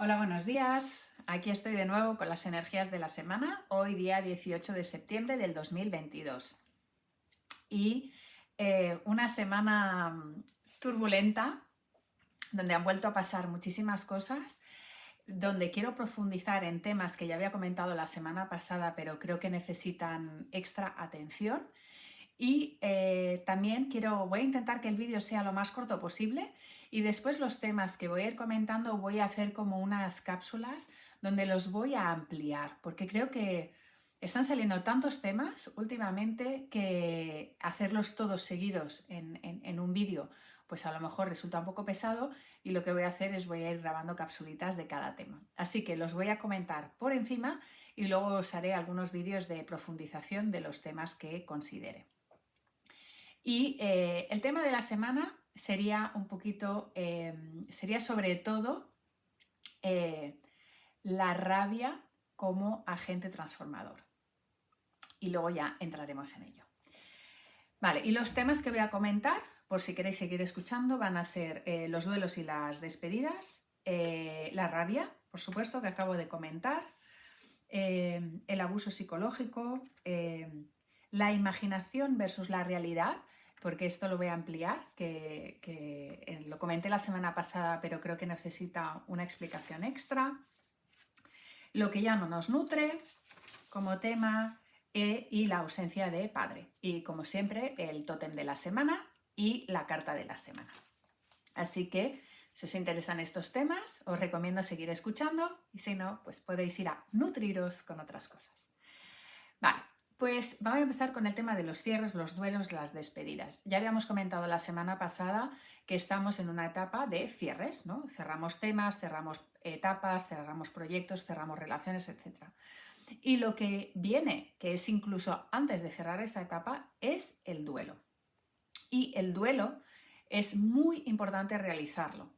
Hola, buenos días. Aquí estoy de nuevo con las energías de la semana, hoy día 18 de septiembre del 2022. Y una semana turbulenta, donde han vuelto a pasar muchísimas cosas, donde quiero profundizar en temas que ya había comentado la semana pasada, pero creo que necesitan extra atención. Y también voy a intentar que el vídeo sea lo más corto posible y después los temas que voy a ir comentando voy a hacer como unas cápsulas donde los voy a ampliar, porque creo que están saliendo tantos temas últimamente que hacerlos todos seguidos en un vídeo pues a lo mejor resulta un poco pesado, y lo que voy a hacer es voy a ir grabando capsulitas de cada tema. Así que los voy a comentar por encima y luego os haré algunos vídeos de profundización de los temas que considere. Y el tema de la semana sería un poquito, sería sobre todo la rabia como agente transformador. Y luego ya entraremos en ello. Vale, y los temas que voy a comentar, por si queréis seguir escuchando, van a ser los duelos y las despedidas, la rabia, por supuesto, que acabo de comentar, el abuso psicológico, la imaginación versus la realidad, porque esto lo voy a ampliar, que lo comenté la semana pasada, pero creo que necesita una explicación extra. Lo que ya no nos nutre como tema, y la ausencia de padre. Y como siempre, el tótem de la semana y la carta de la semana. Así que, si os interesan estos temas, os recomiendo seguir escuchando, y si no, pues podéis ir a nutriros con otras cosas. Vale, pues vamos a empezar con el tema de los cierres, los duelos, las despedidas. Ya habíamos comentado la semana pasada que estamos en una etapa de cierres, ¿no? Cerramos temas, cerramos etapas, cerramos proyectos, cerramos relaciones, etc. Y lo que viene, que es incluso antes de cerrar esa etapa, es el duelo. Y el duelo es muy importante realizarlo.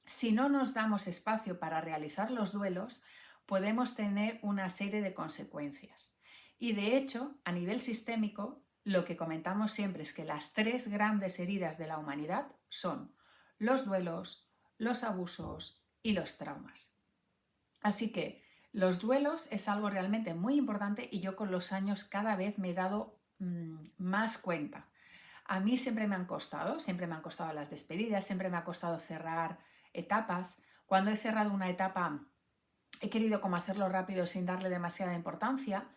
Si no nos damos espacio para realizar los duelos, podemos tener una serie de consecuencias. Y de hecho, a nivel sistémico, lo que comentamos siempre es que las tres grandes heridas de la humanidad son los duelos, los abusos y los traumas. Así que los duelos es algo realmente muy importante, y yo con los años cada vez me he dado más cuenta. A mí siempre me han costado las despedidas, siempre me ha costado cerrar etapas. Cuando he cerrado una etapa he querido como hacerlo rápido sin darle demasiada importancia,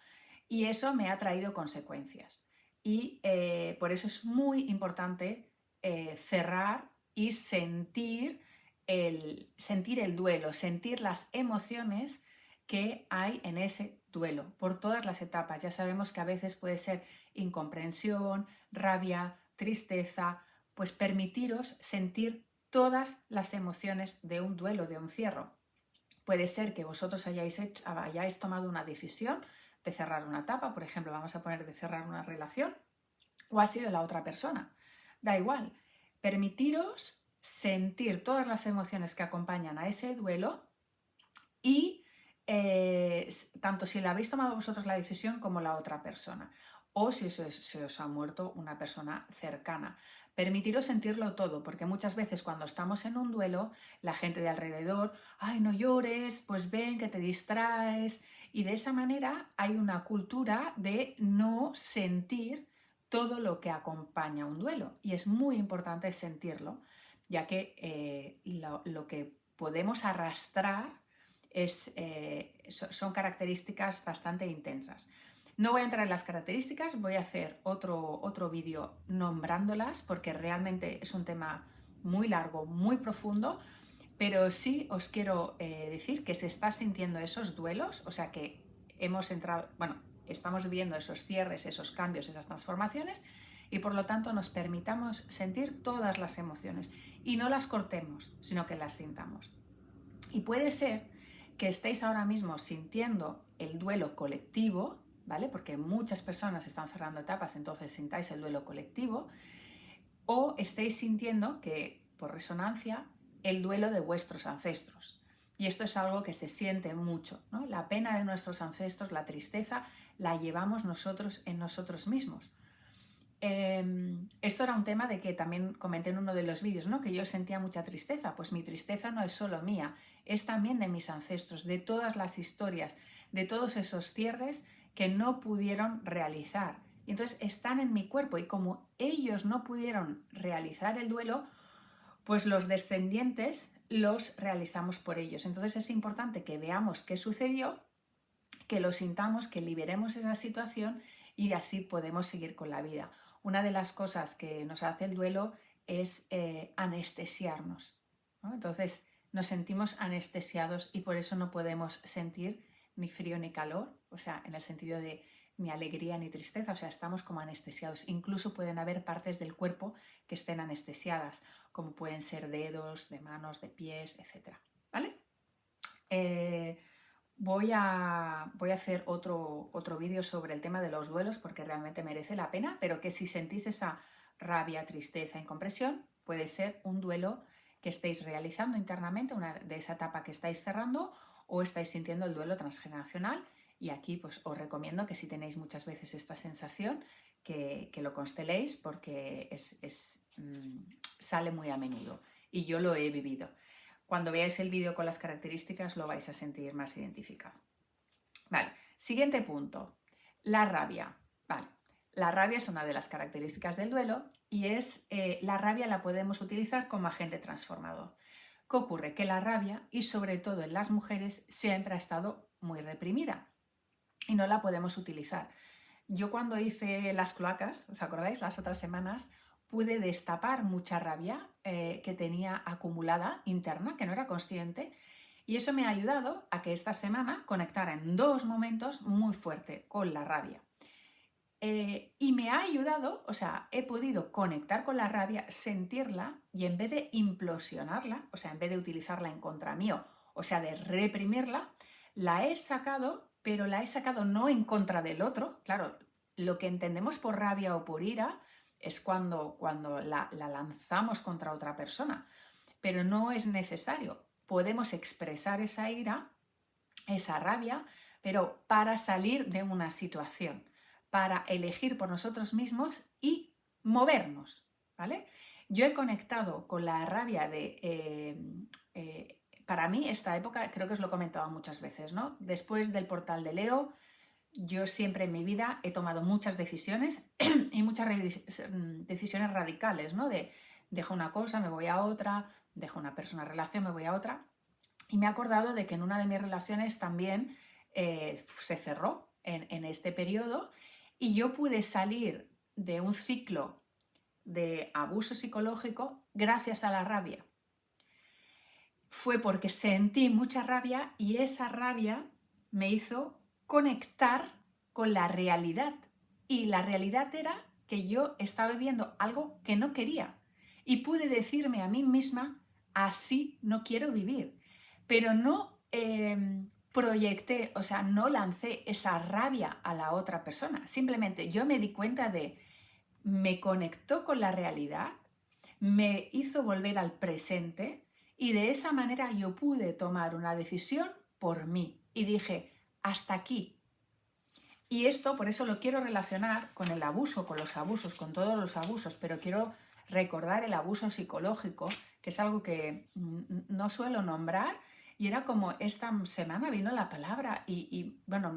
y eso me ha traído consecuencias. Y por eso es muy importante cerrar y sentir el duelo, sentir las emociones que hay en ese duelo, por todas las etapas. Ya sabemos que a veces puede ser incomprensión, rabia, tristeza, pues permitiros sentir todas las emociones de un duelo, de un cierre. Puede ser que vosotros hayáis tomado una decisión de cerrar una etapa, por ejemplo, vamos a poner de cerrar una relación, o ha sido la otra persona. Da igual, permitiros sentir todas las emociones que acompañan a ese duelo, y tanto si la habéis tomado vosotros la decisión como la otra persona, o si se os ha muerto una persona cercana. Permitiros sentirlo todo, porque muchas veces cuando estamos en un duelo, la gente de alrededor, ay, no llores, pues ven que te distraes, y de esa manera hay una cultura de no sentir todo lo que acompaña un duelo, y es muy importante sentirlo, ya que lo que podemos arrastrar son características bastante intensas. No voy a entrar en las características, voy a hacer otro vídeo nombrándolas, porque realmente es un tema muy largo, muy profundo, pero sí os quiero decir que se está sintiendo esos duelos, o sea que estamos viviendo esos cierres, esos cambios, esas transformaciones, y por lo tanto nos permitamos sentir todas las emociones y no las cortemos, sino que las sintamos. Y puede ser que estéis ahora mismo sintiendo el duelo colectivo, ¿vale? Porque muchas personas están cerrando etapas, entonces sintáis el duelo colectivo, o estéis sintiendo que, por resonancia, el duelo de vuestros ancestros. Y esto es algo que se siente mucho, ¿no? La pena de nuestros ancestros, la tristeza, la llevamos nosotros en nosotros mismos. Esto era un tema de que también comenté en uno de los vídeos, ¿no? Que yo sentía mucha tristeza. Pues mi tristeza no es solo mía, es también de mis ancestros, de todas las historias, de todos esos cierres que no pudieron realizar. Y entonces están en mi cuerpo y como ellos no pudieron realizar el duelo, pues los descendientes los realizamos por ellos. Entonces es importante que veamos qué sucedió, que lo sintamos, que liberemos esa situación y así podemos seguir con la vida. Una de las cosas que nos hace el duelo es anestesiarnos, ¿no? Entonces nos sentimos anestesiados y por eso no podemos sentir ni frío ni calor, o sea, en el sentido de ni alegría ni tristeza, o sea, estamos como anestesiados. Incluso pueden haber partes del cuerpo que estén anestesiadas, como pueden ser dedos, de manos, de pies, etc. ¿Vale? Voy a hacer otro vídeo sobre el tema de los duelos porque realmente merece la pena, pero que si sentís esa rabia, tristeza, incompresión, puede ser un duelo que estéis realizando internamente, una de esa etapa que estáis cerrando, o estáis sintiendo el duelo transgeneracional. Y aquí pues os recomiendo que si tenéis muchas veces esta sensación, que lo consteléis porque sale muy a menudo y yo lo he vivido. Cuando veáis el vídeo con las características lo vais a sentir más identificado. Vale, siguiente punto, la rabia. Vale, la rabia es una de las características del duelo y la rabia la podemos utilizar como agente transformador. ¿Qué ocurre? Que la rabia, y sobre todo en las mujeres, siempre ha estado muy reprimida y no la podemos utilizar. Yo cuando hice las cloacas, ¿os acordáis? Las otras semanas, pude destapar mucha rabia que tenía acumulada interna, que no era consciente, y eso me ha ayudado a que esta semana conectara en 2 momentos muy fuerte con la rabia. Y me ha ayudado, o sea, he podido conectar con la rabia, sentirla y en vez de implosionarla, o sea, en vez de utilizarla en contra mío, o sea, de reprimirla, la he sacado, pero la he sacado no en contra del otro. Claro, lo que entendemos por rabia o por ira es cuando la lanzamos contra otra persona, pero no es necesario. Podemos expresar esa ira, esa rabia, pero para salir de una situación, para elegir por nosotros mismos y movernos, ¿vale? Yo he conectado con la rabia para mí esta época, creo que os lo he comentado muchas veces, ¿no? Después del portal de Leo, yo siempre en mi vida he tomado muchas decisiones y muchas decisiones radicales, ¿no? Dejo una cosa, me voy a otra, dejo una persona, relación, me voy a otra. Y me he acordado de que en una de mis relaciones también se cerró en este periodo y yo pude salir de un ciclo de abuso psicológico gracias a la rabia. Fue porque sentí mucha rabia y esa rabia me hizo conectar con la realidad. Y la realidad era que yo estaba viviendo algo que no quería. Y pude decirme a mí misma, así no quiero vivir. Pero no proyecté, o sea, no lancé esa rabia a la otra persona. Simplemente yo me di cuenta me conectó con la realidad, me hizo volver al presente y de esa manera yo pude tomar una decisión por mí. Y dije, hasta aquí. Y esto, por eso lo quiero relacionar con el abuso, con los abusos, con todos los abusos, pero quiero recordar el abuso psicológico, que es algo que no suelo nombrar, y era como esta semana vino la palabra y bueno,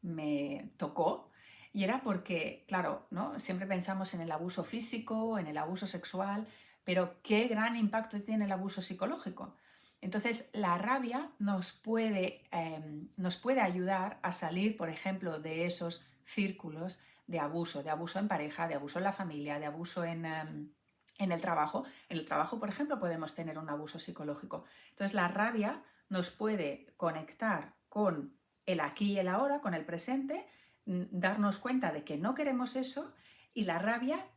me tocó, y era porque, claro, ¿no? Siempre pensamos en el abuso físico, en el abuso sexual, pero qué gran impacto tiene el abuso psicológico. Entonces, la rabia nos puede ayudar a salir, por ejemplo, de esos círculos de abuso en pareja, de abuso en la familia, de abuso en el trabajo. En el trabajo, por ejemplo, podemos tener un abuso psicológico. Entonces, la rabia nos puede conectar con el aquí y el ahora, con el presente, darnos cuenta de que no queremos eso, y la rabia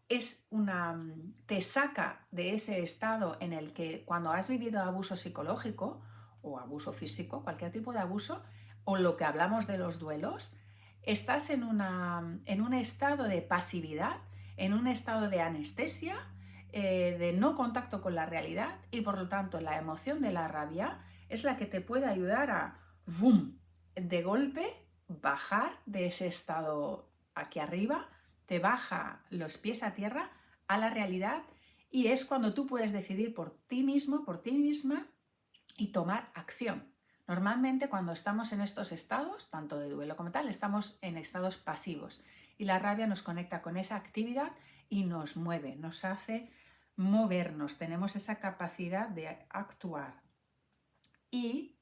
te saca de ese estado en el que cuando has vivido abuso psicológico o abuso físico, cualquier tipo de abuso, o lo que hablamos de los duelos, estás en un estado de pasividad, en un estado de anestesia, de no contacto con la realidad, y por lo tanto la emoción de la rabia es la que te puede ayudar a ¡boom!, de golpe bajar de ese estado aquí arriba, te baja los pies a tierra a la realidad, y es cuando tú puedes decidir por ti mismo, por ti misma, y tomar acción. Normalmente cuando estamos en estos estados, tanto de duelo como tal, estamos en estados pasivos y la rabia nos conecta con esa actividad y nos mueve, nos hace movernos, tenemos esa capacidad de actuar. Y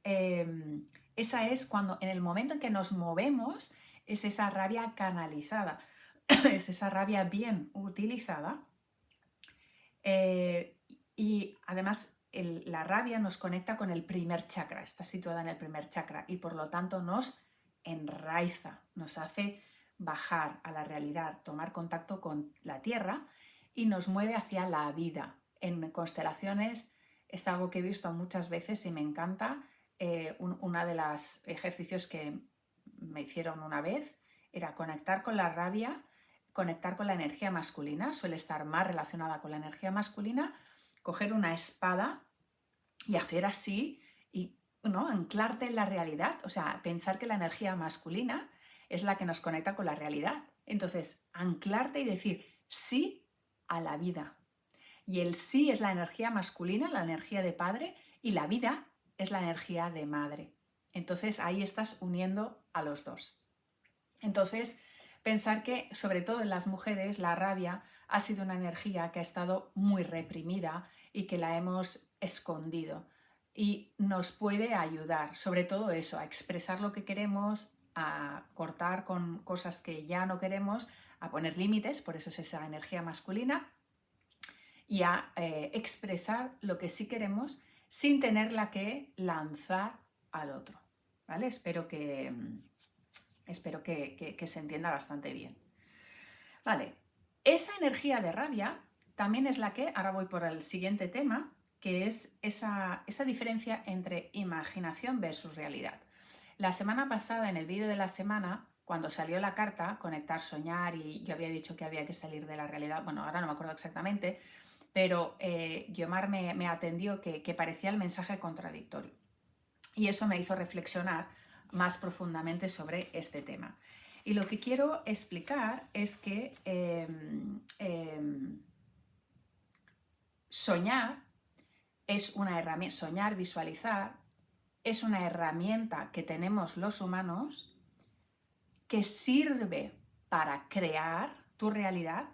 esa es cuando, en el momento en que nos movemos, es esa rabia canalizada, es esa rabia bien utilizada. Y además la rabia nos conecta con el primer chakra, está situada en el primer chakra y por lo tanto nos enraiza, nos hace bajar a la realidad, tomar contacto con la tierra y nos mueve hacia la vida. En constelaciones es algo que he visto muchas veces y me encanta. Uno de los ejercicios que me hicieron una vez era conectar con la rabia, conectar con la energía masculina, suele estar más relacionada con la energía masculina, coger una espada y hacer así y ¿no? Anclarte en la realidad, o sea, pensar que la energía masculina es la que nos conecta con la realidad. Entonces, anclarte y decir sí a la vida. Y el sí es la energía masculina, la energía de padre, y la vida es la energía de madre. Entonces, ahí estás uniendo a los dos. Entonces, pensar que, sobre todo en las mujeres, la rabia ha sido una energía que ha estado muy reprimida y que la hemos escondido. Y nos puede ayudar, sobre todo eso, a expresar lo que queremos, a cortar con cosas que ya no queremos, a poner límites, por eso es esa energía masculina, y a expresar lo que sí queremos sin tenerla que lanzar al otro. ¿Vale? Espero que se entienda bastante bien. Vale, esa energía de rabia también es la que, ahora voy por el siguiente tema, que es esa diferencia entre imaginación versus realidad. La semana pasada, en el vídeo de la semana, cuando salió la carta, conectar, soñar, y yo había dicho que había que salir de la realidad, bueno, ahora no me acuerdo exactamente, pero Guiomar me atendió que parecía el mensaje contradictorio. Y eso me hizo reflexionar más profundamente sobre este tema. Y lo que quiero explicar es que soñar es una herramienta, soñar, visualizar, es una herramienta que tenemos los humanos que sirve para crear tu realidad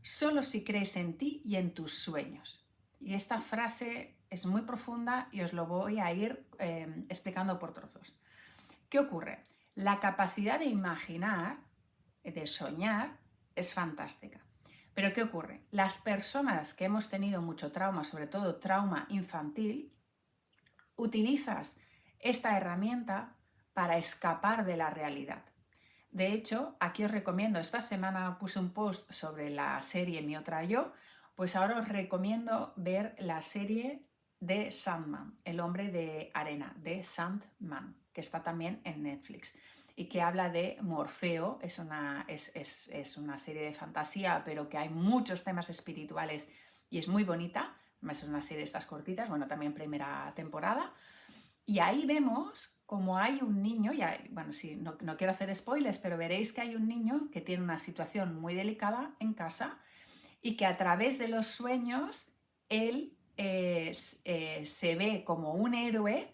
solo si crees en ti y en tus sueños. Y esta frase es muy profunda y os lo voy a ir explicando por trozos. ¿Qué ocurre? La capacidad de imaginar, de soñar, es fantástica. Pero ¿qué ocurre? Las personas que hemos tenido mucho trauma, sobre todo trauma infantil, utilizas esta herramienta para escapar de la realidad. De hecho, aquí os recomiendo, esta semana puse un post sobre la serie Mi otra yo, pues ahora os recomiendo ver la serie de Sandman, el hombre de arena, de Sandman, que está también en Netflix y que habla de Morfeo, es una serie de fantasía, pero que hay muchos temas espirituales y es muy bonita, es una serie de estas cortitas, bueno, también primera temporada, y ahí vemos como hay un niño, bueno, sí, no quiero hacer spoilers, pero veréis que hay un niño que tiene una situación muy delicada en casa y que a través de los sueños él se ve como un héroe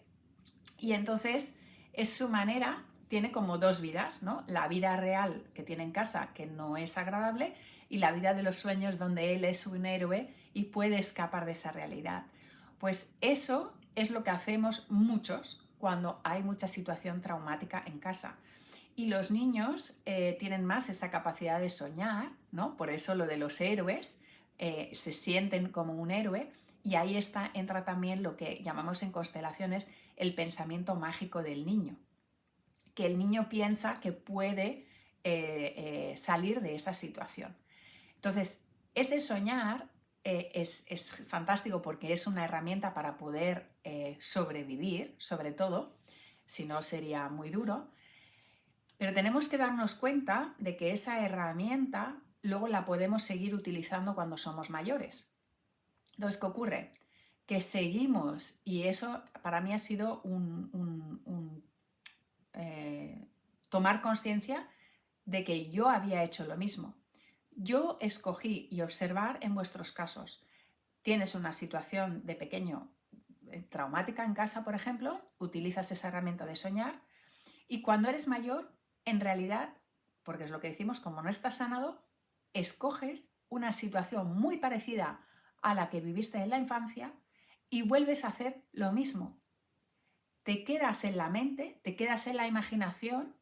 y entonces es su manera, tiene como dos vidas, ¿no? La vida real que tiene en casa, que no es agradable, y la vida de los sueños donde él es un héroe y puede escapar de esa realidad. Pues eso es lo que hacemos muchos cuando hay mucha situación traumática en casa. Y los niños tienen más esa capacidad de soñar, ¿no? Por eso lo de los héroes, se sienten como un héroe y ahí entra también lo que llamamos en constelaciones el pensamiento mágico del niño, que el niño piensa que puede salir de esa situación. Entonces, ese soñar es fantástico porque es una herramienta para poder sobrevivir, sobre todo, si no sería muy duro, pero tenemos que darnos cuenta de que esa herramienta luego la podemos seguir utilizando cuando somos mayores. Entonces, ¿qué ocurre? Que seguimos, y eso para mí ha sido tomar conciencia de que yo había hecho lo mismo. Yo escogí y observar en vuestros casos. Tienes una situación de pequeño traumática en casa, por ejemplo, utilizas esa herramienta de soñar y cuando eres mayor, en realidad, porque es lo que decimos, como no estás sanado, escoges una situación muy parecida a la que viviste en la infancia y vuelves a hacer lo mismo. Te quedas en la mente, te quedas en la imaginación,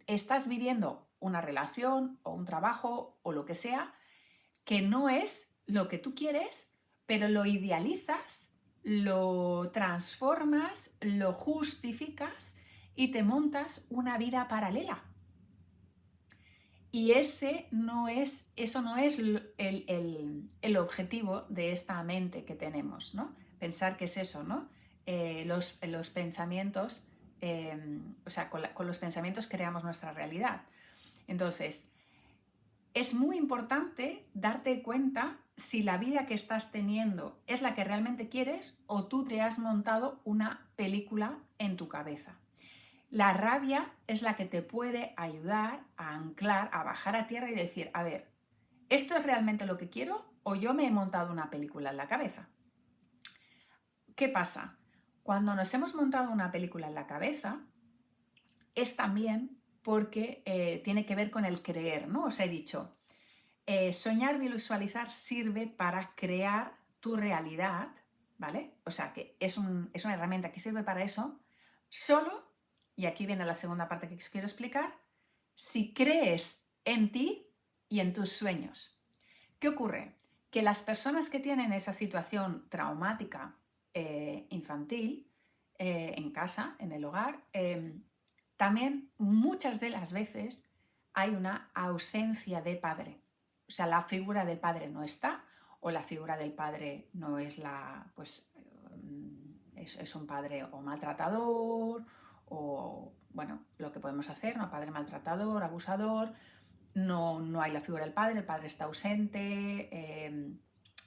estás viviendo una relación o un trabajo o lo que sea que no es lo que tú quieres, pero lo idealizas, lo transformas, lo justificas y te montas una vida paralela. Y eso no es el objetivo de esta mente que tenemos, ¿no? Pensar que es eso, ¿no? Los pensamientos, o sea, con los pensamientos creamos nuestra realidad. Entonces, es muy importante darte cuenta si la vida que estás teniendo es la que realmente quieres o tú te has montado una película en tu cabeza. La rabia es la que te puede ayudar a anclar, a bajar a tierra y decir, a ver, ¿esto es realmente lo que quiero o yo me he montado una película en la cabeza? ¿Qué pasa? Cuando nos hemos montado una película en la cabeza, es también porque tiene que ver con el creer, ¿no? Os he dicho, soñar y visualizar sirve para crear tu realidad, ¿vale? O sea, que es una herramienta que sirve para eso, solo, y aquí viene la segunda parte que os quiero explicar, si crees en ti y en tus sueños. ¿Qué ocurre? Que las personas que tienen esa situación traumática infantil en casa, en el hogar, también muchas de las veces hay una ausencia de padre. O sea, la figura del padre no está o la figura del padre no es es un padre o maltratador o, bueno, lo que podemos hacer, ¿no? Padre maltratador, abusador, no hay la figura del padre, el padre está ausente,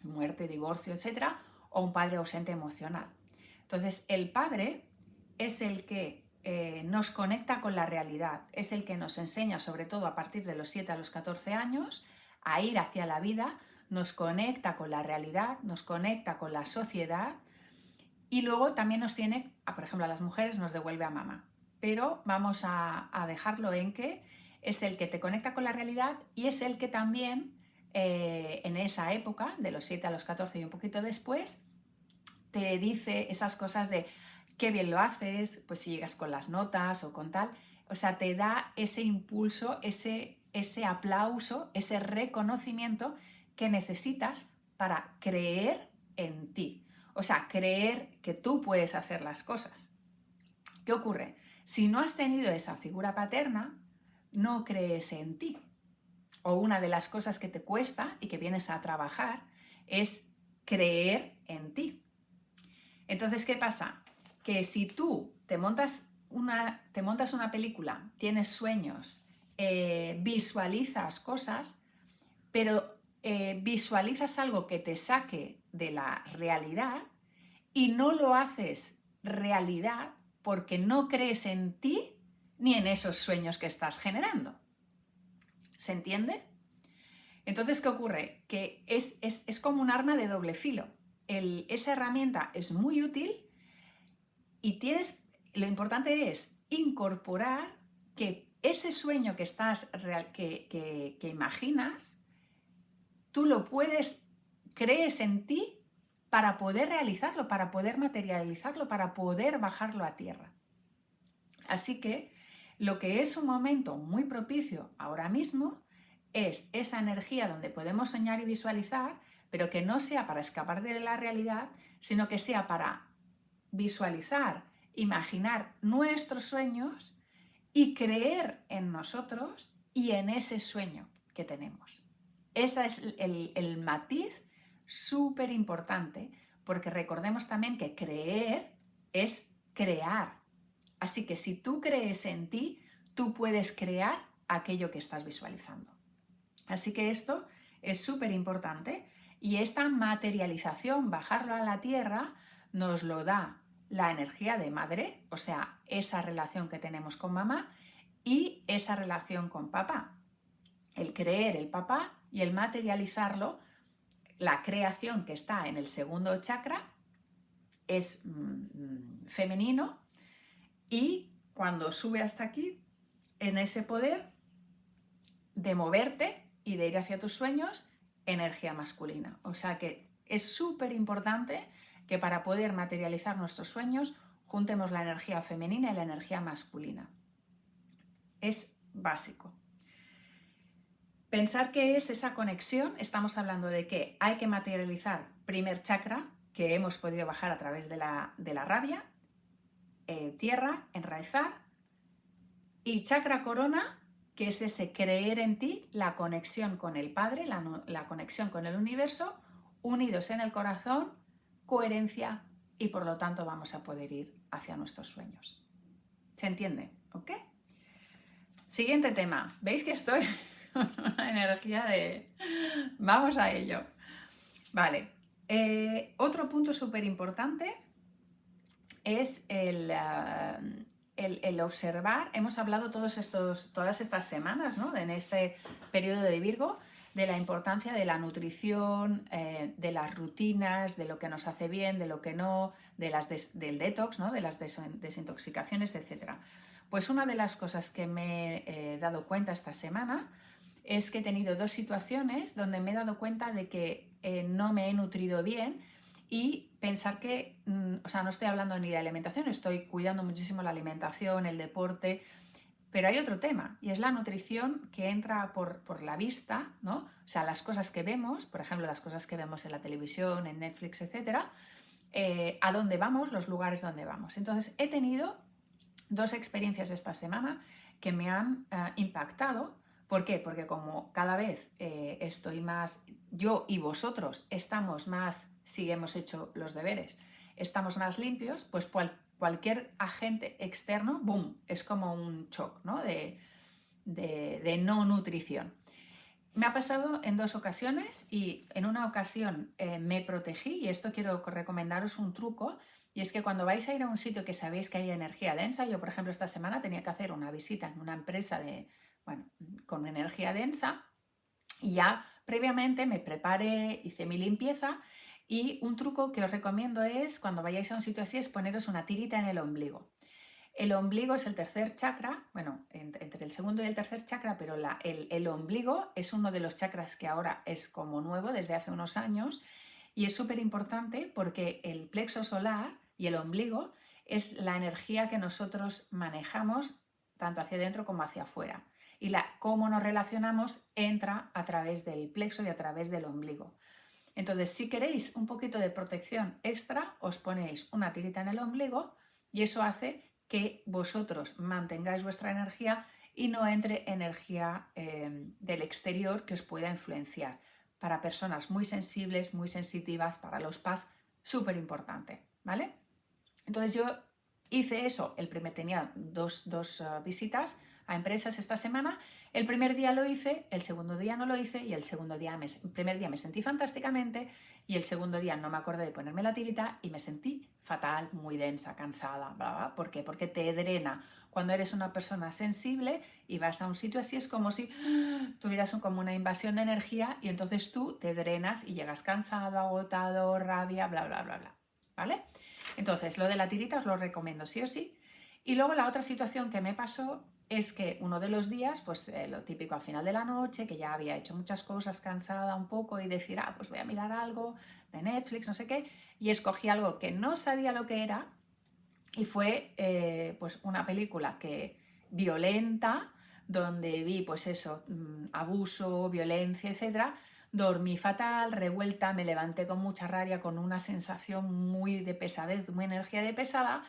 muerte, divorcio, etc. O un padre ausente emocional. Entonces, el padre es el que nos conecta con la realidad, es el que nos enseña, sobre todo a partir de los 7 a los 14 años, a ir hacia la vida, nos conecta con la realidad, nos conecta con la sociedad y luego también nos tiene, por ejemplo, a las mujeres nos devuelve a mamá. Pero vamos a dejarlo en que es el que te conecta con la realidad y es el que también en esa época, de los 7 a los 14 y un poquito después, te dice esas cosas de qué bien lo haces, pues si llegas con las notas o con tal, o sea, te da ese impulso, ese aplauso, ese reconocimiento que necesitas para creer en ti. O sea, creer que tú puedes hacer las cosas. ¿Qué ocurre? Si no has tenido esa figura paterna, no crees en ti. O una de las cosas que te cuesta y que vienes a trabajar es creer en ti. Entonces, ¿qué pasa? Que si tú te montas una película, tienes sueños, visualizas cosas, pero visualizas algo que te saque de la realidad y no lo haces realidad porque no crees en ti ni en esos sueños que estás generando. ¿Se entiende? Entonces, ¿qué ocurre? Que es como un arma de doble filo. Esa herramienta es muy útil y lo importante es incorporar que ese sueño que imaginas, tú crees en ti para poder realizarlo, para poder materializarlo, para poder bajarlo a tierra. Así que lo que es un momento muy propicio ahora mismo es esa energía donde podemos soñar y visualizar, pero que no sea para escapar de la realidad, sino que sea para visualizar, imaginar nuestros sueños y creer en nosotros y en ese sueño que tenemos. Ese es el matiz súper importante, porque recordemos también que creer es crear. Así que si tú crees en ti, tú puedes crear aquello que estás visualizando. Así que esto es súper importante y esta materialización, bajarlo a la tierra, nos lo da la energía de madre, o sea, esa relación que tenemos con mamá y esa relación con papá. El creer el papá y el materializarlo, la creación que está en el segundo chakra, es femenino, y cuando sube hasta aquí, en ese poder de moverte y de ir hacia tus sueños, energía masculina. O sea que es súper importante que para poder materializar nuestros sueños juntemos la energía femenina y la energía masculina. Es básico. Pensar que es esa conexión, estamos hablando de que hay que materializar primer chakra, que hemos podido bajar a través de la rabia, tierra, enraizar, y chakra corona, que es ese creer en ti, la conexión con el Padre, la conexión con el universo, unidos en el corazón, coherencia, y por lo tanto vamos a poder ir hacia nuestros sueños. ¿Se entiende? ¿Ok? Siguiente tema. ¿Veis que estoy con una energía de... Vamos a ello. Vale. Otro punto súper importante es el observar. Hemos hablado todas estas semanas, ¿no? En este periodo de Virgo, de la importancia de la nutrición, de las rutinas, de lo que nos hace bien, de lo que no, del detox, ¿no? De las desintoxicaciones, etc. Pues una de las cosas que me he dado cuenta esta semana es que he tenido 2 situaciones donde me he dado cuenta de que no me he nutrido bien, y pensar que, o sea, no estoy hablando ni de alimentación, estoy cuidando muchísimo la alimentación, el deporte, pero hay otro tema, y es la nutrición que entra por la vista, ¿no? O sea, las cosas que vemos, por ejemplo, las cosas que vemos en la televisión, en Netflix, etcétera, a dónde vamos, los lugares donde vamos. Entonces, he tenido 2 experiencias esta semana que me han impactado. ¿Por qué? Porque como cada vez estoy más, yo y vosotros estamos más, si hemos hecho los deberes, estamos más limpios, pues cualquier agente externo, ¡boom!, es como un shock, ¿no? de no nutrición. Me ha pasado en 2 ocasiones, y en una ocasión me protegí, y esto quiero recomendaros un truco, y es que cuando vais a ir a un sitio que sabéis que hay energía densa, yo por ejemplo esta semana tenía que hacer una visita en una empresa con energía densa, y ya previamente me preparé, hice mi limpieza, y un truco que os recomiendo es, cuando vayáis a un sitio así, es poneros una tirita en el ombligo. El ombligo es el tercer chakra, bueno, entre el segundo y el tercer chakra, pero el ombligo es uno de los chakras que ahora es como nuevo desde hace unos años, y es súper importante porque el plexo solar y el ombligo es la energía que nosotros manejamos tanto hacia adentro como hacia afuera, y cómo nos relacionamos entra a través del plexo y a través del ombligo. Entonces, si queréis un poquito de protección extra, os ponéis una tirita en el ombligo, y eso hace que vosotros mantengáis vuestra energía y no entre energía del exterior que os pueda influenciar. Para personas muy sensibles, muy sensitivas, para los PAS, súper importante, ¿vale? Entonces yo hice eso, tenía dos visitas a empresas esta semana. El primer día lo hice, el segundo día no lo hice, y el primer día me sentí fantásticamente, y el segundo día no me acordé de ponerme la tirita y me sentí fatal, muy densa, cansada, bla, bla. ¿Por qué? Porque te drena. Cuando eres una persona sensible y vas a un sitio así, es como si tuvieras como una invasión de energía, y entonces tú te drenas y llegas cansado, agotado, rabia, bla, bla, bla, bla. ¿Vale? Entonces, lo de la tirita os lo recomiendo sí o sí. Y luego la otra situación que me pasó es que uno de los días, pues lo típico al final de la noche, que ya había hecho muchas cosas, cansada un poco, y decir, pues voy a mirar algo de Netflix, no sé qué, y escogí algo que no sabía lo que era, y fue pues una película violenta, donde vi pues eso, abuso, violencia, etcétera. Dormí fatal, revuelta, me levanté con mucha rabia, con una sensación muy de pesadez, muy energía de pesada,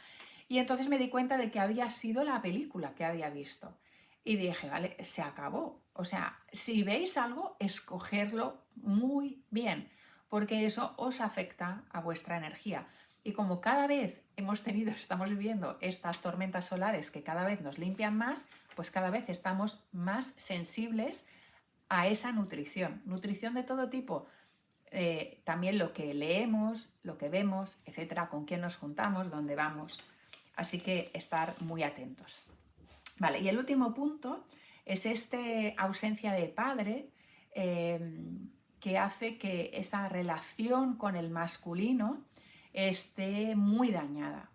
y entonces me di cuenta de que había sido la película que había visto. Y dije, vale, se acabó. O sea, si veis algo, escogerlo muy bien, porque eso os afecta a vuestra energía. Y como cada vez estamos viviendo estas tormentas solares que cada vez nos limpian más, pues cada vez estamos más sensibles a esa nutrición. Nutrición de todo tipo. También lo que leemos, lo que vemos, etcétera, con quién nos juntamos, dónde vamos. Así que estar muy atentos. Vale, y el último punto es ausencia de padre, que hace que esa relación con el masculino esté muy dañada,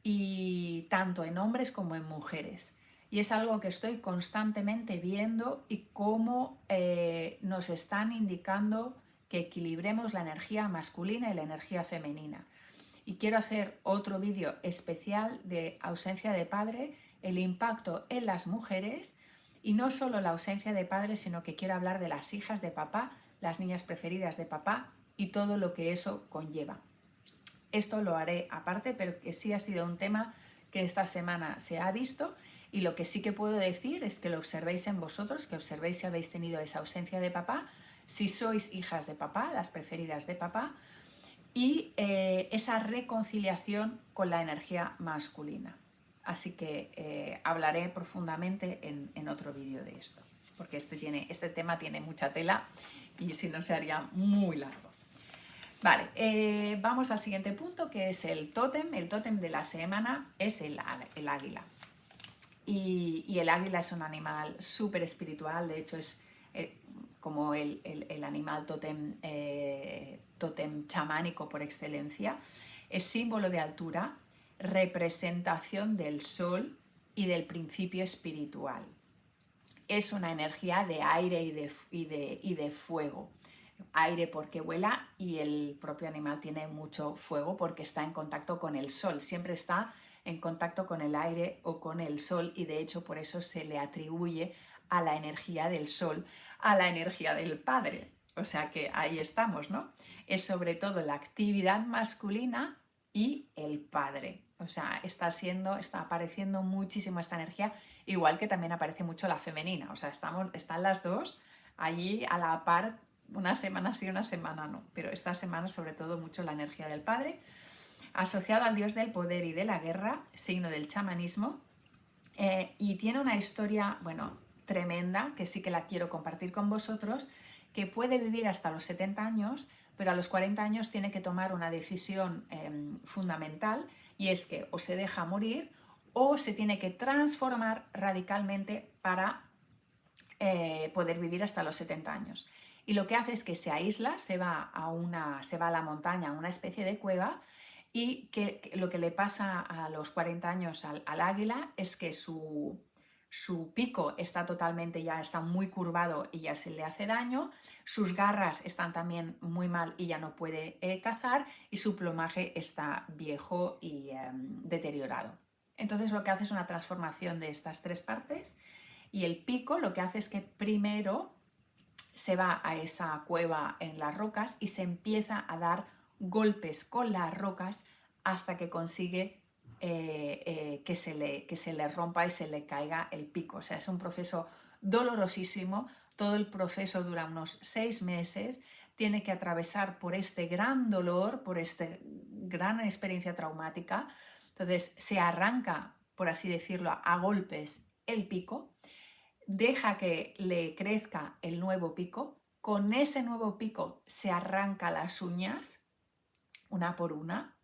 y tanto en hombres como en mujeres. Y es algo que estoy constantemente viendo y cómo nos están indicando que equilibremos la energía masculina y la energía femenina. Y quiero hacer otro vídeo especial de ausencia de padre, el impacto en las mujeres, y no solo la ausencia de padre, sino que quiero hablar de las hijas de papá, las niñas preferidas de papá y todo lo que eso conlleva. Esto lo haré aparte, pero que sí ha sido un tema que esta semana se ha visto, y lo que sí que puedo decir es que lo observéis en vosotros, que observéis si habéis tenido esa ausencia de papá, si sois hijas de papá, las preferidas de papá, y esa reconciliación con la energía masculina. Así que hablaré profundamente en otro vídeo de esto, porque este tema tiene mucha tela y si no se haría muy largo. Vale, vamos al siguiente punto, que es el tótem. El tótem de la semana es el águila. Y el águila es un animal súper espiritual, de hecho es como el animal tótem chamánico por excelencia. Es símbolo de altura, representación del sol y del principio espiritual. Es una energía de aire y de fuego. Aire porque vuela, y el propio animal tiene mucho fuego porque está en contacto con el sol, siempre está en contacto con el aire o con el sol, y de hecho por eso se le atribuye a la energía del sol, a la energía del padre. O sea que ahí estamos, ¿no? Es sobre todo la actividad masculina y el padre. O sea, está apareciendo muchísimo esta energía, igual que también aparece mucho la femenina. O sea, están las dos allí a la par, una semana sí, una semana no. Pero esta semana sobre todo mucho la energía del padre, asociado al dios del poder y de la guerra, signo del chamanismo, y tiene una historia, bueno, tremenda, que sí que la quiero compartir con vosotros, que puede vivir hasta los 70 años, pero a los 40 años tiene que tomar una decisión fundamental, y es que o se deja morir o se tiene que transformar radicalmente para poder vivir hasta los 70 años. Y lo que hace es que se aísla, se va a la montaña, a una especie de cueva, y que lo que le pasa a los 40 años al águila es que su pico está muy curvado y ya se le hace daño, sus garras están también muy mal y ya no puede cazar, y su plumaje está viejo y deteriorado. Entonces lo que hace es una transformación de estas tres partes, y el pico lo que hace es que primero se va a esa cueva en las rocas y se empieza a dar golpes con las rocas hasta que consigue que se le rompa y se le caiga el pico. O sea, es un proceso dolorosísimo. Todo el proceso dura unos 6 meses. Tiene que atravesar por este gran dolor, por esta gran experiencia traumática. Entonces se arranca, por así decirlo, a golpes el pico, deja que le crezca el nuevo pico, con ese nuevo pico se arranca las uñas una por una,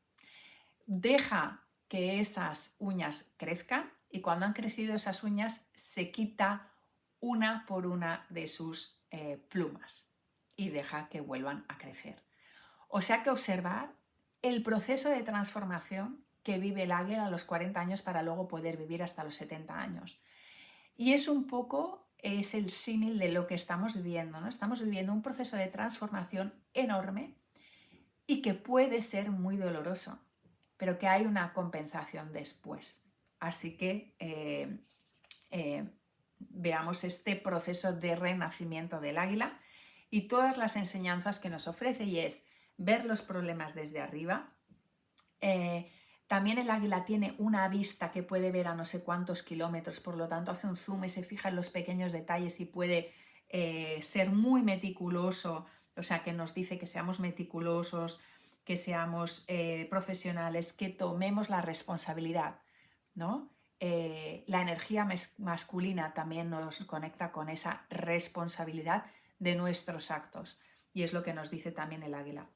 deja que esas uñas crezcan, y cuando han crecido esas uñas se quita una por una de sus plumas y deja que vuelvan a crecer. O sea que observar el proceso de transformación que vive el águila a los 40 años para luego poder vivir hasta los 70 años. Y es el símil de lo que estamos viviendo, ¿no? Estamos viviendo un proceso de transformación enorme y que puede ser muy doloroso, pero que hay una compensación después. Así que veamos este proceso de renacimiento del águila y todas las enseñanzas que nos ofrece, y es ver los problemas desde arriba. También el águila tiene una vista que puede ver a no sé cuántos kilómetros, por lo tanto hace un zoom y se fija en los pequeños detalles y puede ser muy meticuloso. O sea, que nos dice que seamos meticulosos, que seamos profesionales, que tomemos la responsabilidad, ¿no? La energía masculina también nos conecta con esa responsabilidad de nuestros actos, y es lo que nos dice también el águila.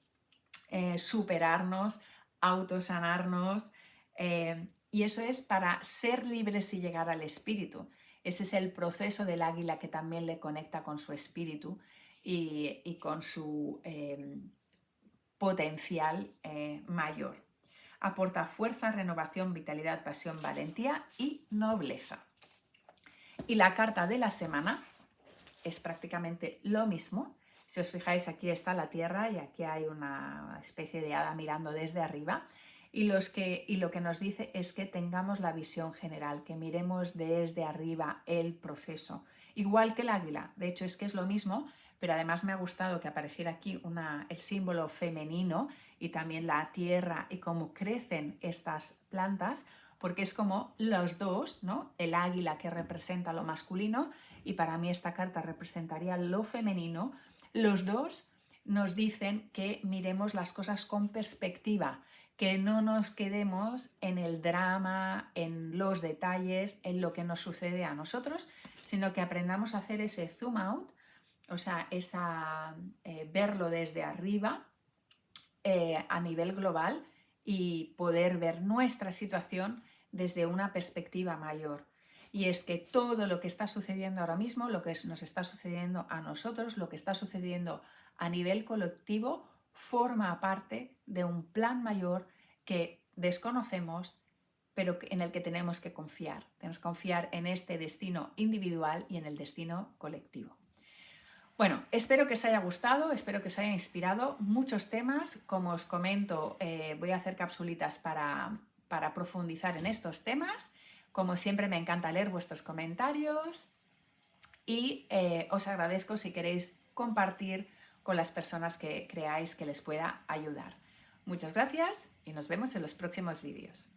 Superarnos, autosanarnos, y eso es para ser libres y llegar al espíritu. Ese es el proceso del águila, que también le conecta con su espíritu y con su potencial mayor. Aporta fuerza, renovación, vitalidad, pasión, valentía y nobleza. Y la carta de la semana es prácticamente lo mismo. Si os fijáis, aquí está la Tierra y aquí hay una especie de hada mirando desde arriba. Y lo que nos dice es que tengamos la visión general, que miremos desde arriba el proceso. Igual que el águila, de hecho es que es lo mismo, pero además me ha gustado que apareciera aquí el símbolo femenino y también la tierra y cómo crecen estas plantas, porque es como los dos, ¿no? El águila que representa lo masculino y para mí esta carta representaría lo femenino. Los dos nos dicen que miremos las cosas con perspectiva, que no nos quedemos en el drama, en los detalles, en lo que nos sucede a nosotros, sino que aprendamos a hacer ese zoom out, o sea, verlo desde arriba a nivel global y poder ver nuestra situación desde una perspectiva mayor. Y es que todo lo que está sucediendo ahora mismo, lo que nos está sucediendo a nosotros, lo que está sucediendo a nivel colectivo, forma parte de un plan mayor que desconocemos, pero en el que tenemos que confiar. Tenemos que confiar en este destino individual y en el destino colectivo. Bueno, espero que os haya gustado, espero que os haya inspirado muchos temas. Como os comento, voy a hacer capsulitas para profundizar en estos temas. Como siempre, me encanta leer vuestros comentarios y os agradezco si queréis compartir con las personas que creáis que les pueda ayudar. Muchas gracias y nos vemos en los próximos vídeos.